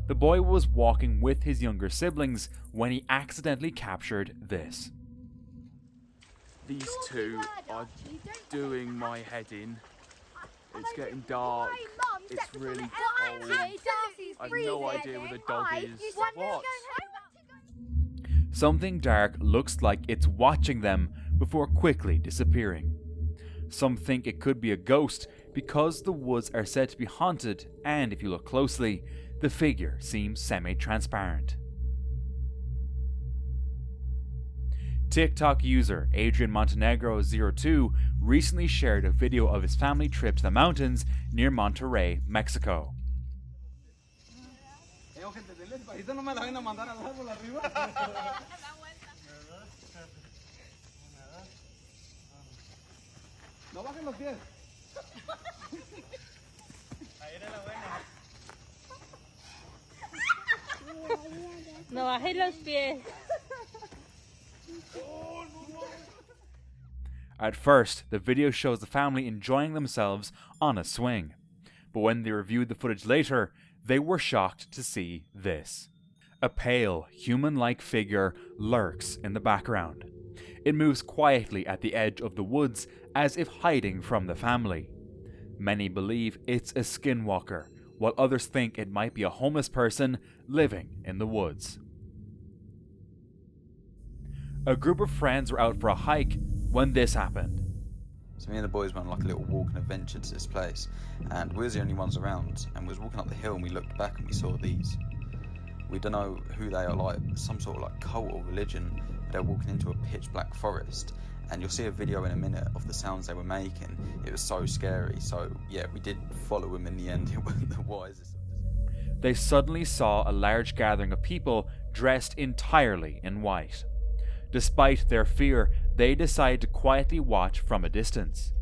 The boy was walking with his younger siblings when he accidentally captured this. These two are doing my head in. It's getting dark. It's really cold. I have no idea where the dog is. What? Something dark looks like it's watching them before quickly disappearing. Some think it could be a ghost because the woods are said to be haunted, and if you look closely, the figure seems semi-transparent. TikTok user Adrian Montenegro02 recently shared a video of his family trip to the mountains near Monterrey, Mexico. No bajes los pies. At first, the video shows the family enjoying themselves on a swing, but when they reviewed the footage later, they were shocked to see this. A pale, human-like figure lurks in the background. It moves quietly at the edge of the woods as if hiding from the family. Many believe it's a skinwalker, while others think it might be a homeless person living in the woods. A group of friends were out for a hike when this happened. So me and the boys went on like a little walk and adventure to this place, and we were the only ones around, and we was walking up the hill and we looked back and we saw these. We don't know who they are, like some sort of like cult or religion. They're walking into a pitch black forest, and you'll see a video in a minute of the sounds they were making. It was so scary, so yeah, we did follow them in the end. It wasn't the wisest. They suddenly saw a large gathering of people dressed entirely in white. Despite their fear, they decide to quietly watch from a distance.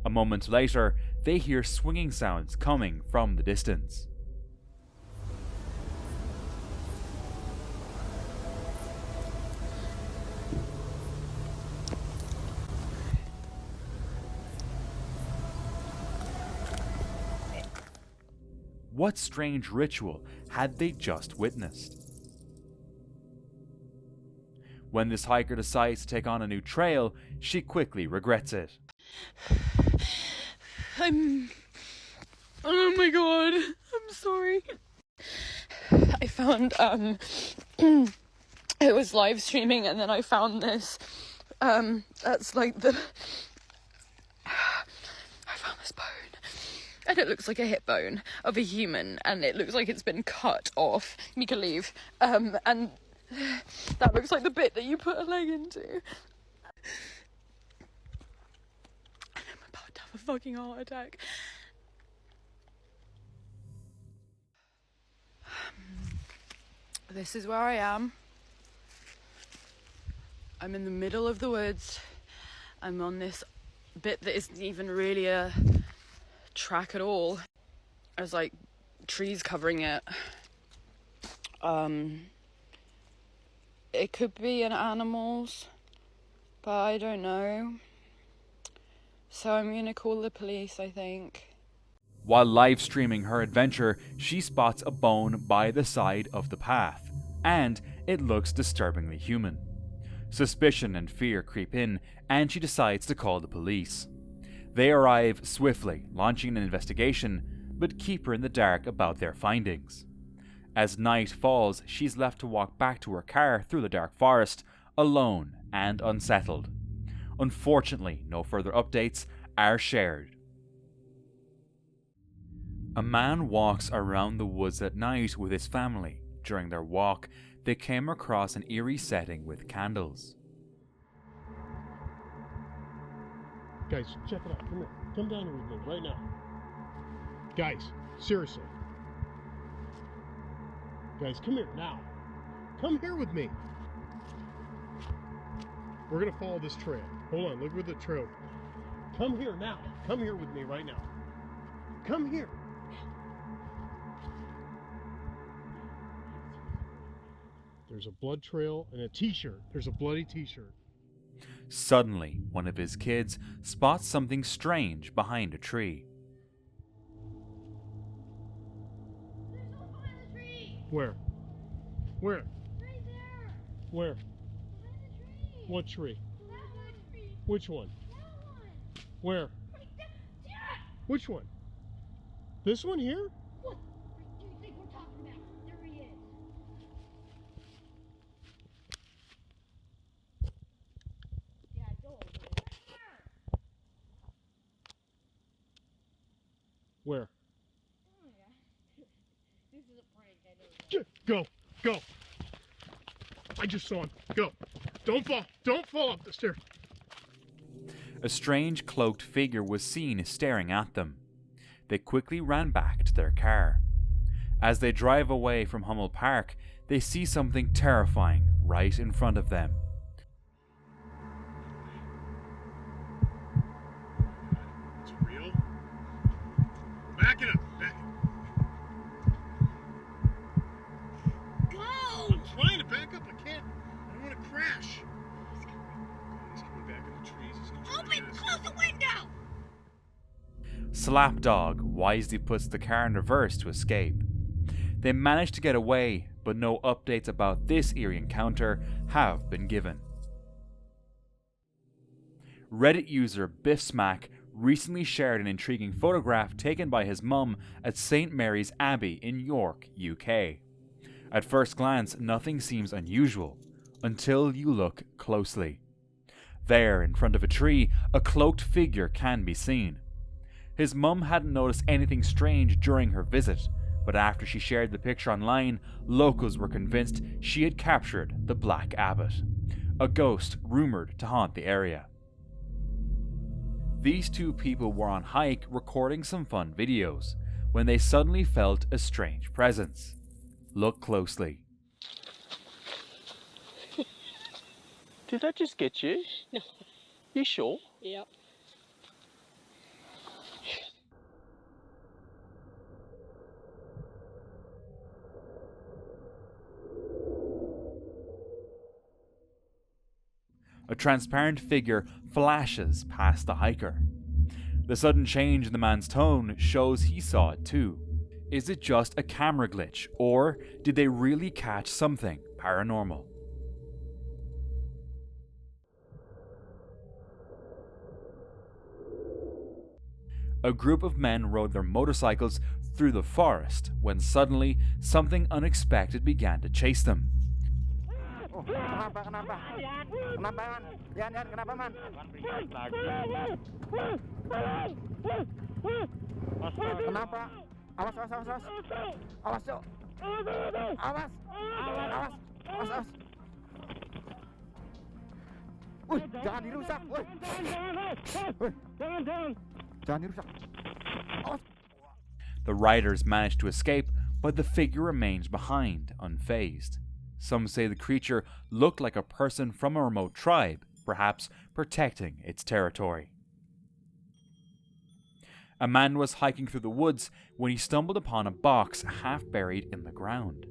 A moment later, they hear swinging sounds coming from the distance. What strange ritual had they just witnessed? When this hiker decides to take on a new trail, she quickly regrets it. Oh my god, I'm sorry. I found, it was live streaming and then I found this, that's like I found this bone. And it looks like a hip bone of a human, and it looks like it's been cut off. You can leave. And that looks like the bit that you put a leg into. And I'm about to have a fucking heart attack. This is where I am. I'm in the middle of the woods. I'm on this bit that isn't even really a track at all. There's like trees covering it. It could be an animal's, but I don't know. So I'm gonna call the police, I think. While live streaming her adventure, she spots a bone by the side of the path, and it looks disturbingly human. Suspicion and fear creep in, and she decides to call the police. They arrive swiftly, launching an investigation, but keep her in the dark about their findings. As night falls, she's left to walk back to her car through the dark forest, alone and unsettled. Unfortunately, no further updates are shared. A man walks around the woods at night with his family. During their walk, they came across an eerie setting with candles. Guys, check it out. Come here. Come down here with me right now. Guys, seriously. Guys, come here now. Come here with me. We're going to follow this trail. Hold on, look where the trail. Come here now. Come here with me right now. Come here. There's a blood trail and a t-shirt. There's a bloody t-shirt. Suddenly, one of his kids spots something strange behind a tree. There's someone behind the tree. Where? Where? Right there. Where? Behind the tree. What tree? That one. Which one? That one. Where? Right there. Yeah. Which one? This one here? What do you think we're talking about? There he is. Yeah, go over there. Where? Oh yeah. This is a prank, I know. Go, go. I just saw him. Go. Don't fall. Don't fall off the stairs. A strange cloaked figure was seen staring at them. They quickly ran back to their car. As they drive away from Hummel Park, they see something terrifying right in front of them. It's real. Back it up. Back. Go! I'm trying to back up. I can't. I don't want to crash. He's coming back in the trees. He's gonna try to Open, get us. close the window! Slapdog wisely puts the car in reverse to escape. They manage to get away, but no updates about this eerie encounter have been given. Reddit user BiffSmack recently shared an intriguing photograph taken by his mum at St. Mary's Abbey in York, UK. At first glance, nothing seems unusual, until you look closely. There, in front of a tree, a cloaked figure can be seen. His mum hadn't noticed anything strange during her visit, but after she shared the picture online, locals were convinced she had captured the Black Abbot, a ghost rumoured to haunt the area. These two people were on hike recording some fun videos, when they suddenly felt a strange presence. Look closely. Did that just get you? No. You sure? Yep. A transparent figure flashes past the hiker. The sudden change in the man's tone shows he saw it too. Is it just a camera glitch, or did they really catch something paranormal? A group of men rode their motorcycles through the forest when suddenly something unexpected began to chase them. Kenapa? Kenapa? Kenapa, Man? Yan, kenapa, Man? Kenapa? Awas, awas, awas, awas. Awas, Cok. Awas. Awas. Awas, awas. Wih, jangan dirusak, wih. Jangan dirusak. Awas. The riders managed to escape, but the figure remains behind, unfazed. Some say the creature looked like a person from a remote tribe, perhaps protecting its territory. A man was hiking through the woods when he stumbled upon a box half buried in the ground.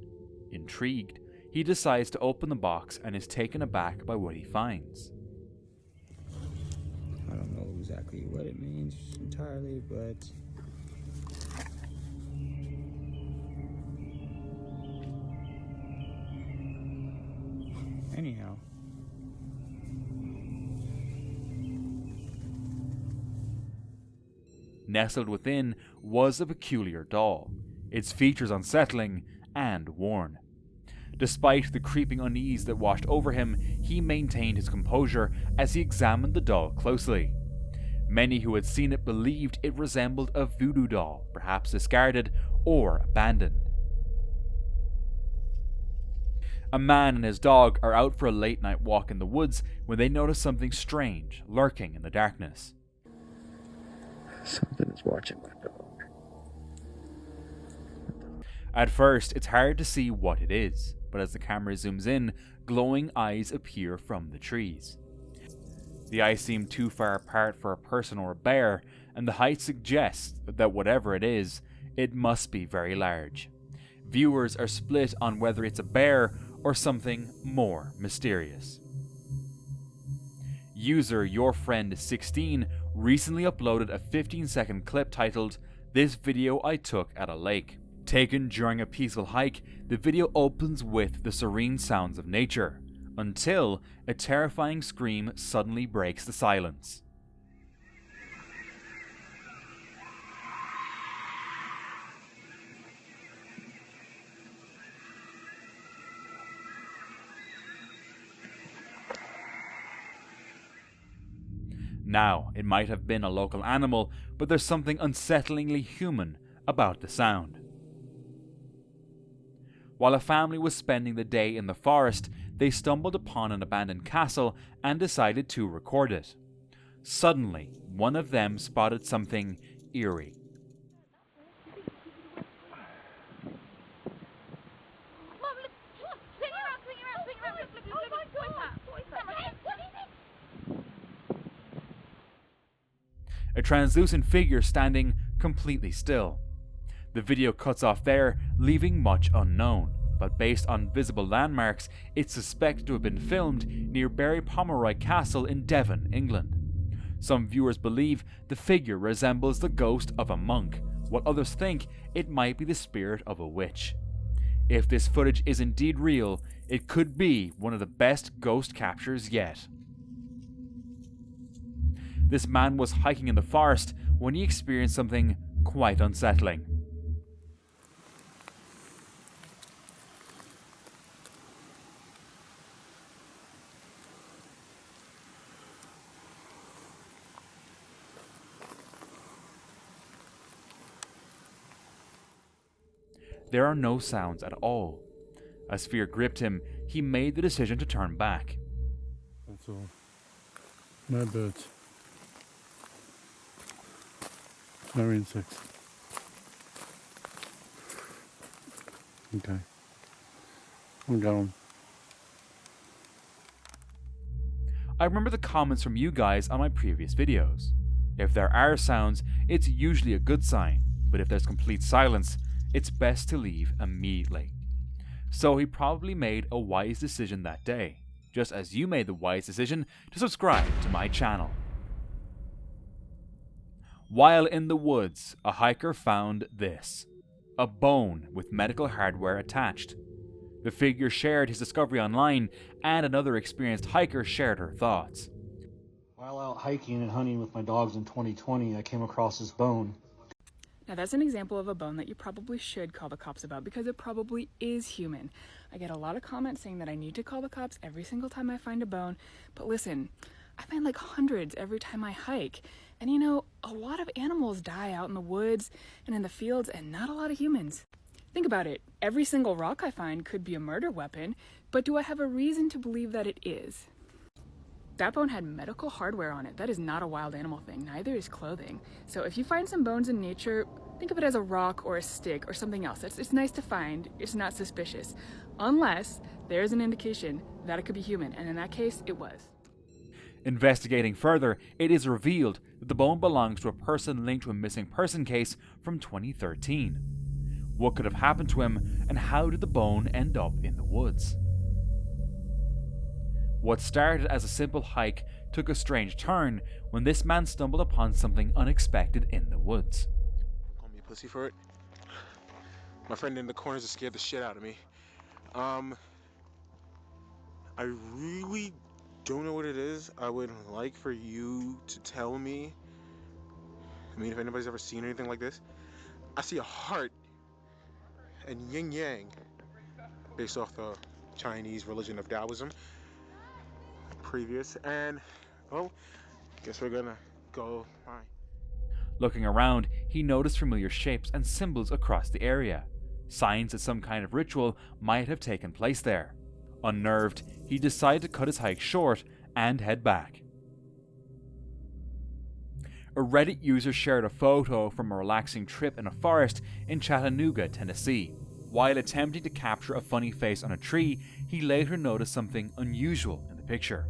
Intrigued, he decides to open the box and is taken aback by what he finds. I don't know exactly what it means entirely, but anyhow. Nestled within was a peculiar doll, its features unsettling and worn. Despite the creeping unease that washed over him, he maintained his composure as he examined the doll closely. Many who had seen it believed it resembled a voodoo doll, perhaps discarded or abandoned. A man and his dog are out for a late-night walk in the woods when they notice something strange lurking in the darkness. Something is watching my dog. At first, it's hard to see what it is, but as the camera zooms in, glowing eyes appear from the trees. The eyes seem too far apart for a person or a bear, and the height suggests that whatever it is, it must be very large. Viewers are split on whether it's a bear or something more mysterious. User YourFriend16 recently uploaded a 15-second clip titled, "This video I took at a lake." Taken during a peaceful hike, the video opens with the serene sounds of nature, until a terrifying scream suddenly breaks the silence. Now, it might have been a local animal, but there's something unsettlingly human about the sound. While a family was spending the day in the forest, they stumbled upon an abandoned castle and decided to record it. Suddenly, one of them spotted something eerie. A translucent figure standing completely still. The video cuts off there, leaving much unknown, but based on visible landmarks, it's suspected to have been filmed near Berry Pomeroy Castle in Devon, England. Some viewers believe the figure resembles the ghost of a monk, while others think it might be the spirit of a witch. If this footage is indeed real, it could be one of the best ghost captures yet. This man was hiking in the forest when he experienced something quite unsettling. There are no sounds at all. As fear gripped him, he made the decision to turn back. That's all. No birds. No insects. Okay. I'm going. I remember the comments from you guys on my previous videos. If there are sounds, it's usually a good sign, but if there's complete silence, it's best to leave immediately. So he probably made a wise decision that day, just as you made the wise decision to subscribe to my channel. While in the woods, a hiker found this: a bone with medical hardware attached. The figure shared his discovery online, and another experienced hiker shared her thoughts. While out hiking and hunting with my dogs in 2020, I came across this bone. Now that's an example of a bone that you probably should call the cops about, because it probably is human. I get a lot of comments saying that I need to call the cops every single time I find a bone, but listen, I find like hundreds every time I hike. And you know, a lot of animals die out in the woods and in the fields, and not a lot of humans. Think about it, every single rock I find could be a murder weapon, but do I have a reason to believe that it is? That bone had medical hardware on it. That is not a wild animal thing, neither is clothing. So if you find some bones in nature, think of it as a rock or a stick or something else. It's nice to find, it's not suspicious. Unless there's an indication that it could be human, and in that case, it was. Investigating further, it is revealed that the bone belongs to a person linked to a missing person case from 2013. What could have happened to him, and how did the bone end up in the woods? What started as a simple hike took a strange turn when this man stumbled upon something unexpected in the woods. Call me a pussy for it. My friend in the corners has scared the shit out of me. I really don't know what it is. I would like for you to tell me. I mean, if anybody's ever seen anything like this. I see a heart and yin yang based off the Chinese religion of Taoism previous, and well, guess we're gonna go. Bye. Looking around, he noticed familiar shapes and symbols across the area, signs that some kind of ritual might have taken place there. Unnerved, he decided to cut his hike short and head back. A Reddit user shared a photo from a relaxing trip in a forest in Chattanooga, Tennessee. While attempting to capture a funny face on a tree, he later noticed something unusual in the picture.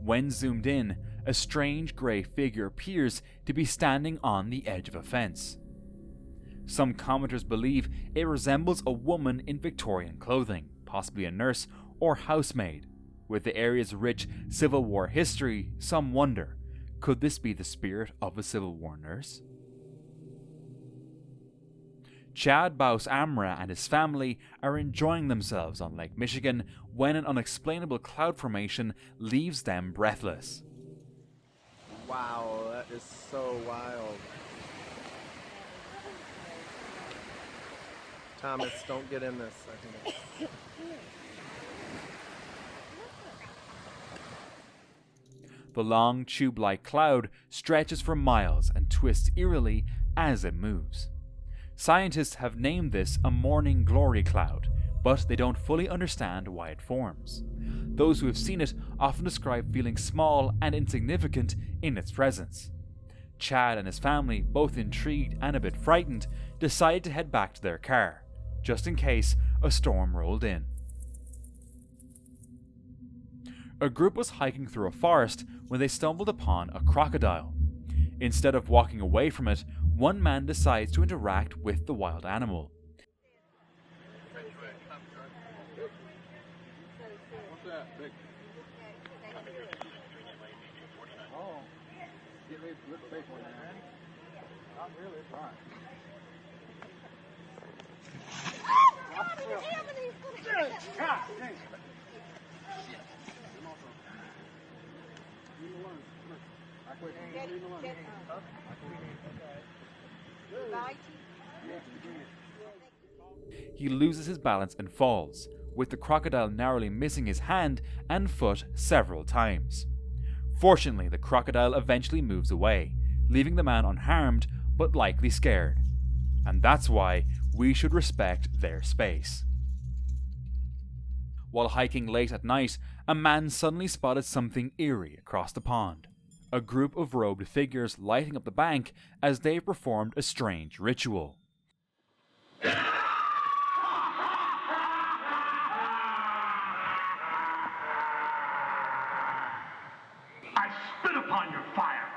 When zoomed in, a strange grey figure appears to be standing on the edge of a fence. Some commenters believe it resembles a woman in Victorian clothing, possibly a nurse or housemaid. With the area's rich Civil War history, some wonder, could this be the spirit of a Civil War nurse? Chad Baus Amra and his family are enjoying themselves on Lake Michigan when an unexplainable cloud formation leaves them breathless. Wow, that is so wild. Thomas, don't get in this. I think. The long, tube-like cloud stretches for miles and twists eerily as it moves. Scientists have named this a morning glory cloud, but they don't fully understand why it forms. Those who have seen it often describe feeling small and insignificant in its presence. Chad and his family, both intrigued and a bit frightened, decide to head back to their car, just in case a storm rolled in. A group was hiking through a forest when they stumbled upon a crocodile. Instead of walking away from it, one man decides to interact with the wild animal. He loses his balance and falls, with the crocodile narrowly missing his hand and foot several times. Fortunately, the crocodile eventually moves away, leaving the man unharmed but likely scared. And that's why we should respect their space. While hiking late at night, a man suddenly spotted something eerie across the pond. A group of robed figures lighting up the bank as they performed a strange ritual. I spit upon your fire!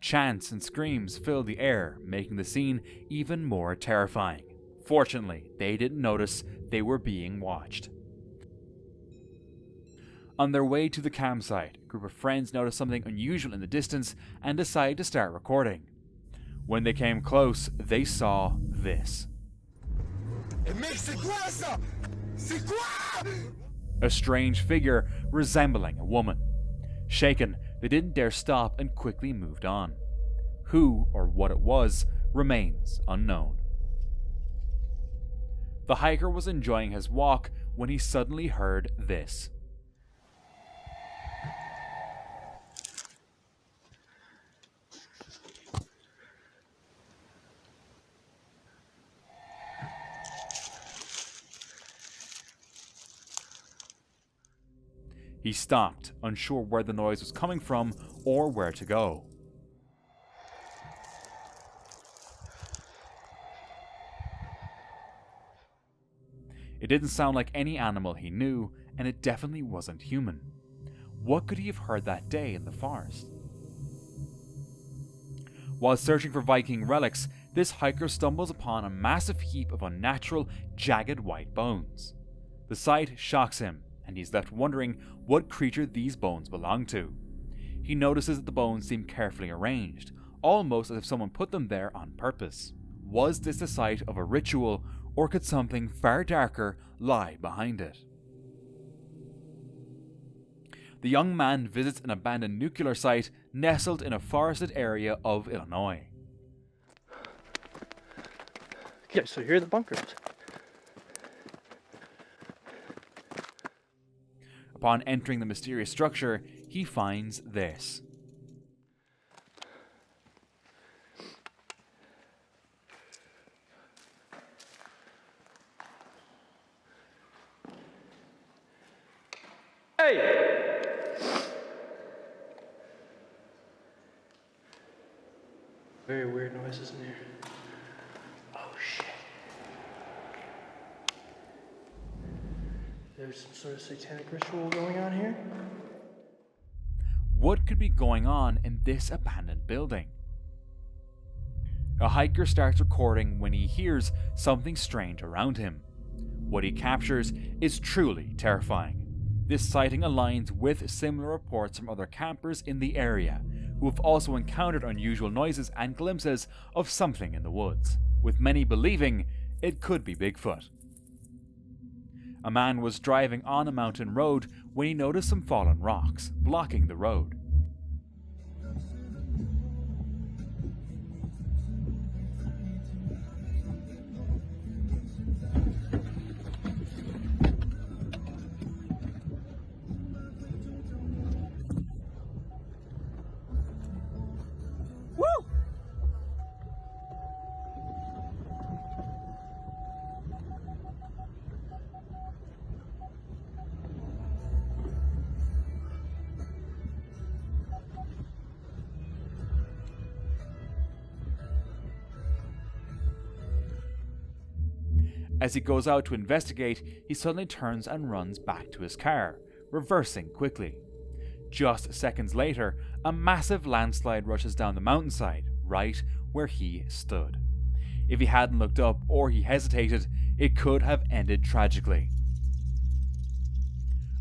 Chants and screams filled the air, making the scene even more terrifying. Fortunately, they didn't notice they were being watched. On their way to the campsite, a group of friends noticed something unusual in the distance and decided to start recording. When they came close, they saw this. A strange figure resembling a woman. Shaken, they didn't dare stop and quickly moved on. Who or what it was remains unknown. The hiker was enjoying his walk when he suddenly heard this. He stopped, unsure where the noise was coming from or where to go. It didn't sound like any animal he knew, and it definitely wasn't human. What could he have heard that day in the forest? While searching for Viking relics, this hiker stumbles upon a massive heap of unnatural, jagged white bones. The sight shocks him, and he's left wondering what creature these bones belong to. He notices that the bones seem carefully arranged, almost as if someone put them there on purpose. Was this the site of a ritual, or could something far darker lie behind it? The young man visits an abandoned nuclear site nestled in a forested area of Illinois. Okay, so here are the bunkers. Upon entering the mysterious structure, he finds this. Hey! Very weird noises in here. Oh shit. There's some sort of satanic ritual going on here? What could be going on in this abandoned building? A hiker starts recording when he hears something strange around him. What he captures is truly terrifying. This sighting aligns with similar reports from other campers in the area, who have also encountered unusual noises and glimpses of something in the woods, with many believing it could be Bigfoot. A man was driving on a mountain road when he noticed some fallen rocks blocking the road. As he goes out to investigate, he suddenly turns and runs back to his car, reversing quickly. Just seconds later, a massive landslide rushes down the mountainside, right where he stood. If he hadn't looked up or he hesitated, it could have ended tragically.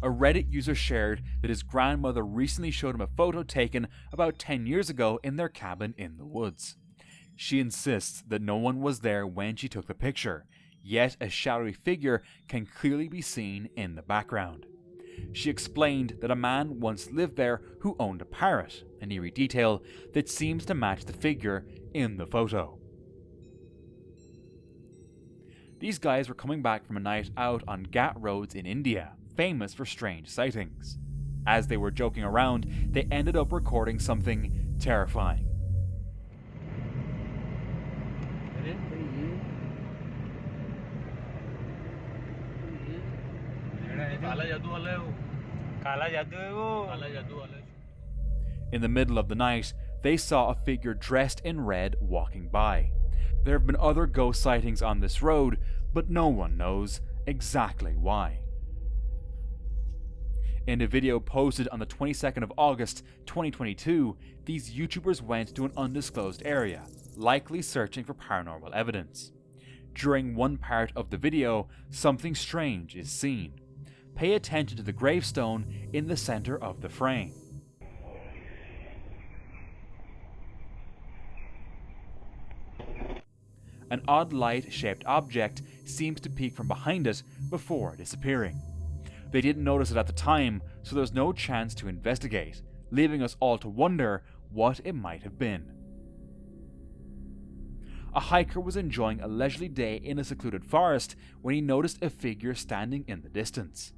A Reddit user shared that his grandmother recently showed him a photo taken about 10 years ago in their cabin in the woods. She insists that no one was there when she took the picture, yet a shadowy figure can clearly be seen in the background. She explained that a man once lived there who owned a parrot, an eerie detail that seems to match the figure in the photo. These guys were coming back from a night out on Ghat roads in India, famous for strange sightings. As they were joking around, they ended up recording something terrifying. In the middle of the night, they saw a figure dressed in red walking by. There have been other ghost sightings on this road, but no one knows exactly why. In a video posted on the 22nd of August 2022, these YouTubers went to an undisclosed area, likely searching for paranormal evidence. During one part of the video, something strange is seen. Pay attention to the gravestone in the center of the frame. An odd light-shaped object seems to peek from behind it before disappearing. They didn't notice it at the time, so there's no chance to investigate, leaving us all to wonder what it might have been. A hiker was enjoying a leisurely day in a secluded forest when he noticed a figure standing in the distance.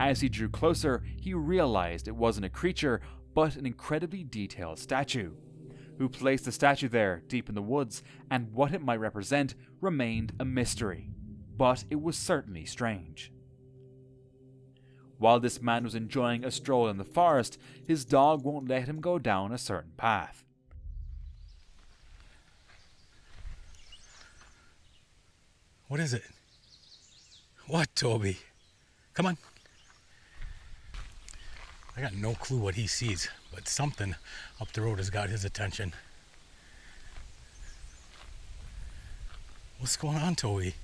As he drew closer, he realized it wasn't a creature, but an incredibly detailed statue. Who placed the statue there, deep in the woods, and what it might represent remained a mystery. But it was certainly strange. While this man was enjoying a stroll in the forest, his dog won't let him go down a certain path. What is it? What, Toby? Come on. I got no clue what he sees, but something up the road has got his attention. What's going on, Toby?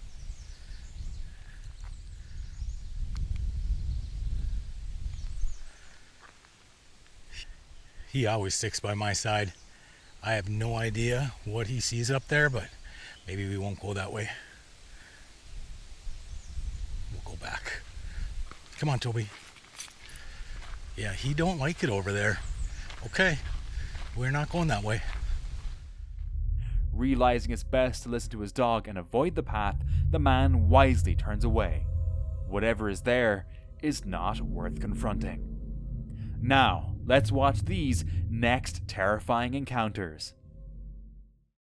He always sticks by my side. I have no idea what he sees up there, but maybe we won't go that way. We'll go back. Come on, Toby. Yeah, he don't like it over there. Okay, we're not going that way. Realizing it's best to listen to his dog and avoid the path, the man wisely turns away. Whatever is there is not worth confronting. Now, let's watch these next terrifying encounters.